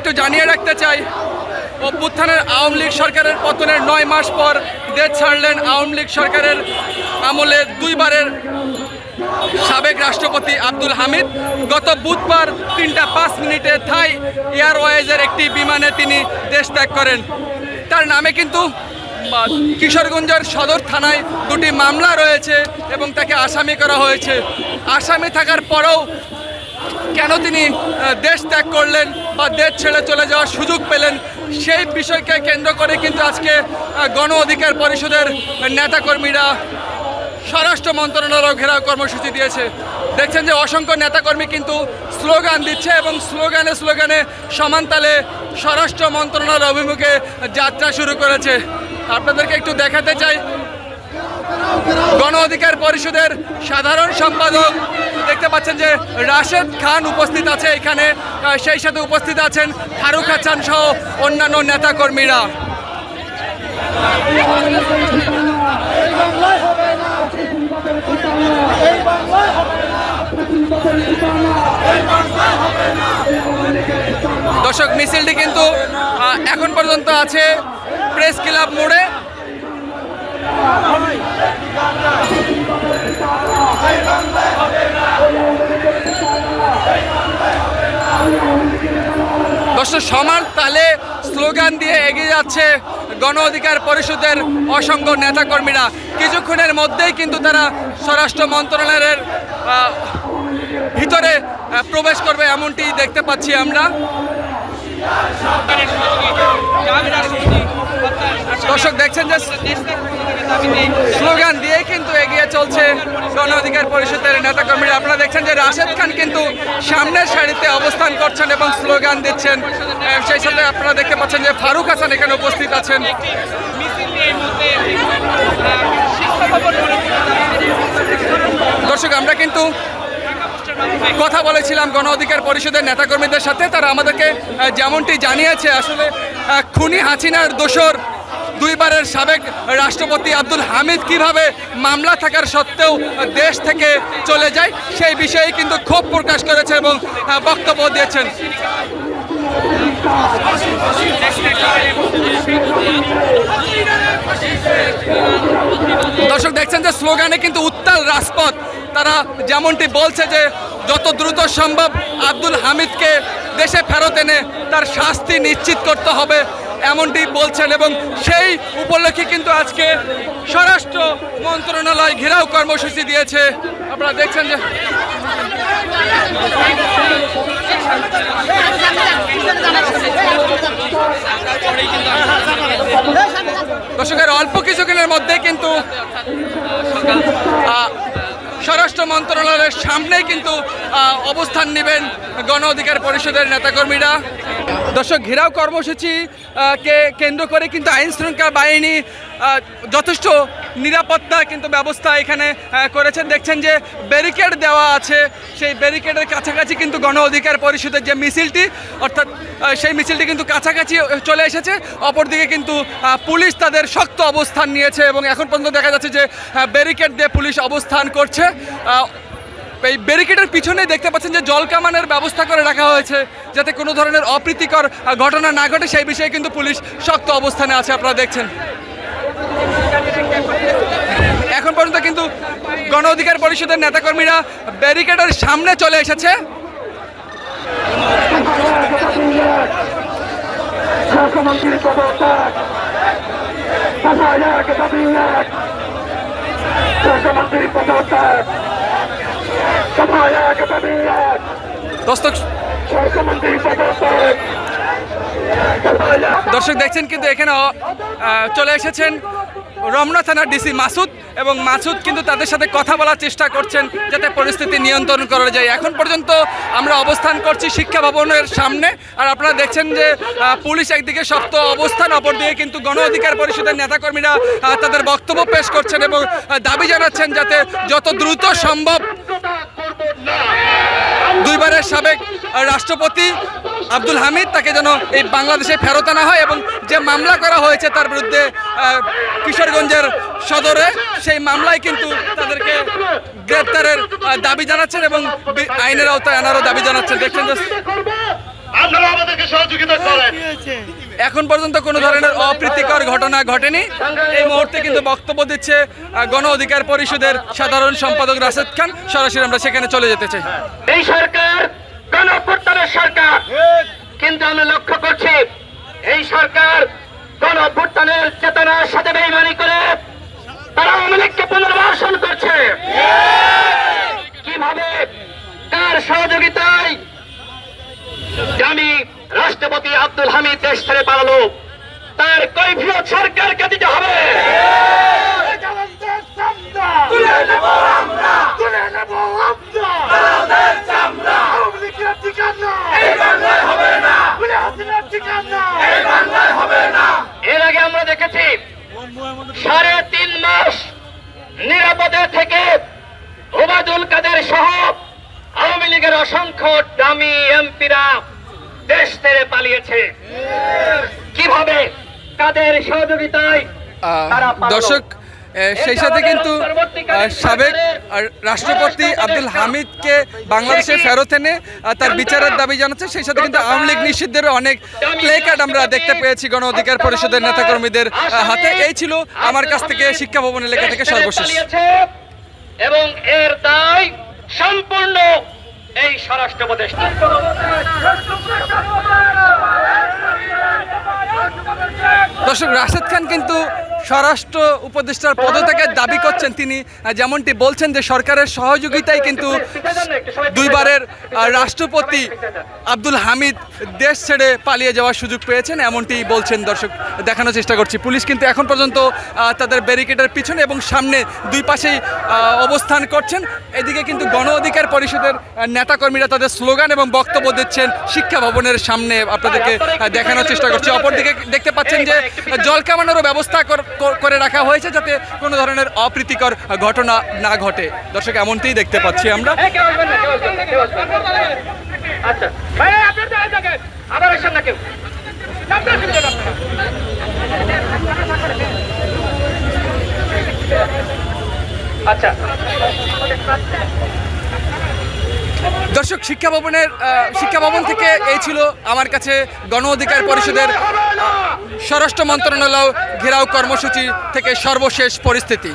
একটু জানিয়ে রাখতে চাই, অভ্যুত্থানের আওয়ামী লীগ সরকারের পতনের 9 মাস পর দেশ ছাড়লেন আওয়ামী লীগ সরকারের আমলে 2 বারের সাবেক রাষ্ট্রপতি আব্দুল হামিদ। গত বুধবার 3:05 থাই এয়ারওয়েজের একটি বিমানে তিনি দেশ ত্যাগ করেন। তার নামে কিন্তু কিশোরগঞ্জের সদর থানায় 2টি মামলা রয়েছে এবং তাকে আসামি করা হয়েছে। আসামি থাকার পরেও কেন তিনি দেশ ত্যাগ করলেন বা দেশ ছেড়ে চলে যাওয়ার সুযোগ পেলেন, সেই বিষয়কে কেন্দ্র করে কিন্তু আজকে গণ অধিকার পরিষদের নেতাকর্মীরা স্বরাষ্ট্র মন্ত্রণালয় ঘেরাও কর্মসূচি দিয়েছে। দেখছেন যে অসংখ্য নেতাকর্মী কিন্তু স্লোগান দিচ্ছে এবং স্লোগানে সমানতালে স্বরাষ্ট্র মন্ত্রণালয় অভিমুখে যাত্রা শুরু করেছে। আপনাদেরকে একটু দেখাতে চাই, গণ অধিকার পরিষদের সাধারণ সম্পাদক দেখতে পাচ্ছেন যে রাশেদ খান উপস্থিত আছে এখানে, সেই সাথে উপস্থিত আছেন ফারুক হাসান সহ অন্যান্য নেতাকর্মীরা। দর্শক, মিছিলটি কিন্তু এখন পর্যন্ত আছে প্রেস ক্লাব মোড়ে। দর্শক, সমান তালে স্লোগান দিয়ে এগিয়ে যাচ্ছে গণ অধিকার পরিষদের অসংখ্য নেতাকর্মীরা। কিছুক্ষণের মধ্যেই কিন্তু তারা স্বরাষ্ট্র মন্ত্রণালয়ের ভিতরে প্রবেশ করবে এমনটি দেখতে পাচ্ছি আমরা। দর্শক, দেখছেন যে স্লোগান দিয়ে কিন্তু এগিয়ে চলছে গণ অধিকার পরিষদের নেতাকর্মীরা। আপনারা দেখছেন যে রাশেদ খান কিন্তু সামনের সারিতে অবস্থান করছেন এবং স্লোগান দিচ্ছেন। সেই সাথে আপনারা দেখতে পাচ্ছেন যে ফারুক হাসান এখানে উপস্থিত আছেন। দর্শক, আমরা কিন্তু কথা বলেছিলাম গণ অধিকার পরিষদের নেতাকর্মীদের সাথে। তারা আমাদেরকে যেমনটি জানিয়েছে, আসলে খুনি হাসিনার দোসর 2 বারের সাবেক রাষ্ট্রপতি আব্দুল হামিদ কিভাবে মামলা থাকার সত্ত্বেও দেশ থেকে চলে যায়, সেই বিষয়ে কিন্তু ক্ষোভ প্রকাশ করেছে এবং বক্তব্য দিয়েছেন। দর্শক, দেখছেন যে স্লোগানে কিন্তু উত্তাল রাজপথ। তারা যেমনটি বলছে যে যত দ্রুত সম্ভব আব্দুল হামিদকে দেশে ফেরত এনে তার শাস্তি নিশ্চিত করতে হবে এমনটি বলছেন এবং সেই উপলক্ষে কিন্তু আজকে স্বরাষ্ট্র মন্ত্রণালয় ঘেরাও কর্মসূচি দিয়েছে। আপনারা দেখছেন যে দর্শকের অল্প কিছুক্ষণের মধ্যে কিন্তু স্বরাষ্ট্র মন্ত্রণালয়ের সামনেই কিন্তু অবস্থান নেবেন গণ অধিকার পরিষদের নেতাকর্মীরা। দর্শক, ঘেরাও কর্মসূচিকে কেন্দ্র করে কিন্তু আইন শৃঙ্খলা বাহিনী যথেষ্ট নিরাপত্তা কিন্তু ব্যবস্থা এখানে করেছেন। দেখছেন যে ব্যারিকেড দেওয়া আছে, সেই ব্যারিকেডের কাছাকাছি কিন্তু গণ অধিকার পরিষদের যে মিছিলটি, অর্থাৎ সেই মিছিলটি কিন্তু কাছাকাছি চলে এসেছে। অপরদিকে কিন্তু পুলিশ তাদের শক্ত অবস্থান নিয়েছে এবং এখন পর্যন্ত দেখা যাচ্ছে যে ব্যারিকেড দিয়ে পুলিশ অবস্থান করছে। এই ব্যারিকেডের পিছনে দেখতে পাচ্ছেন যে জলকামানের ব্যবস্থা করে রাখা হয়েছে যাতে কোনো ধরনের অপ্রীতিকর ঘটনা না ঘটে, সেই বিষয়ে কিন্তু পুলিশ শক্ত অবস্থানে আছে। আপনারা দেখছেন এখন পর্যন্ত কিন্তু গণ অধিকার পরিষদের নেতাকর্মীরা ব্যারিকেডের সামনে চলে এসেছে। দর্শক, দেখছেন কিন্তু এখানে চলে এসেছেন রমনা থানার ডিসি মাসুদ এবং মাসুদ কিন্তু তাদের সাথে কথা বলার চেষ্টা করছেন যাতে পরিস্থিতি নিয়ন্ত্রণ করা যায়। এখন পর্যন্ত আমরা অবস্থান করছি শিক্ষা ভবনের সামনে, আর আপনারা দেখছেন যে পুলিশ একদিকে শক্ত অবস্থান, অপরদিকে কিন্তু গণ অধিকার পরিষদের নেতাকর্মীরা তাদের বক্তব্য পেশ করছেন এবং দাবি জানাচ্ছেন যাতে যত দ্রুত সম্ভব 2 বারের সাবেক রাষ্ট্রপতি আব্দুল হামিদ তাকে যেন এই বাংলাদেশে ফেরত আনা হয় এবং যে মামলা করা হয়েছে তার বিরুদ্ধে কিশোরগঞ্জের সদরে, সেই মামলায় কিন্তু তাদেরকে গ্রেপ্তারের দাবি জানাচ্ছেন এবং আইনের আওতায় আনারও দাবি জানাচ্ছেন। দেখছেন যে আপনারা আমাদেরকে সহযোগিতা এখন পর্যন্ত কোনো ধরনের অপ্রীতিকর ঘটনা ঘটেনি। এই মুহূর্তে কিন্তু বক্তব্য দিচ্ছে গণ অধিকার পরিষদের সাধারণ সম্পাদক রাশেদ খান। সরাসরি আমরা সেখানে চলে যেতে চাই। এই সরকার গণঅভ্যুত্থানের সরকার, কিন্তু আমরা লক্ষ্য করছি এই সরকার গণঅভ্যুত্থানের চেতনার সাথে বেইমানি করে তারা আওয়ামী লীগকে পুনর্বাসন করছে। কিভাবে, কার সহযোগিতায় আমি রাষ্ট্রপতি আব্দুল হামিদ দেশ ছেড়ে পালালো, তার কৈফিয়ত সরকারকে দিতে হবে। এর আগে আমরা দেখেছি 3.5 মাস নিরাপদে থেকে ওবায়দুল কাদের সহ আওয়ামী লীগের অসংখ্য দামি এমপিরা দেশ ছেড়ে পালিয়েছে। কিভাবে, কাদের সহযোগিতায়? দর্শক, সেই সাথে কিন্তু সাবেক রাষ্ট্রপতি আব্দুল হামিদকে বাংলাদেশে ফেরত এনে তার বিচারের দাবি জানাচ্ছে। সেই সাথে কিন্তু আওয়ামী লীগ নিষিদ্ধেরও অনেক প্লে কার্ড আমরা দেখতে পেয়েছি গণ অধিকার পরিষদের নেতাকর্মীদের হাতে। এই ছিল আমার কাছ থেকে শিক্ষা ভবন এলাকা থেকে সর্বশেষ। এবং এর দায় সম্পূর্ণ এই স্বরাষ্ট্র উপদেষ্টা। দর্শক, রাশেদ খান কিন্তু স্বরাষ্ট্র উপদেষ্টার পদত্যাগের দাবি করছেন। তিনি যেমনটি বলছেন যে সরকারের সহযোগিতায় কিন্তু দুইবারের রাষ্ট্রপতি আব্দুল হামিদ দেশ ছেড়ে পালিয়ে যাওয়ার সুযোগ পেয়েছেন, এমনটি বলছেন। দর্শক, দেখানোর চেষ্টা করছি, পুলিশ কিন্তু এখন পর্যন্ত তাদের ব্যারিকেডের পিছনে এবং সামনে দুই পাশেই অবস্থান করছেন। এদিকে কিন্তু গণ অধিকার পরিষদের নেতাকর্মীরা তাদের স্লোগান এবং বক্তব্য দিচ্ছেন শিক্ষা ভবনের সামনে। আপনাদেরকে দেখানোর চেষ্টা করছি। অপরদিকে দেখতে পাচ্ছেন যে জলকামানোরও ব্যবস্থা করে রাখা হয়েছে যাতে কোনো ধরনের অপ্রীতিকর ঘটনা না ঘটে। দর্শক, এমনটাই দেখতে পাচ্ছি আমরা। দর্শক, শিক্ষা ভবন থেকে এই ছিল আমার কাছে গণ অধিকার পরিষদের স্বরাষ্ট্র মন্ত্রণালয় ঘেরাও কর্মসূচি থেকে সর্বশেষ পরিস্থিতি।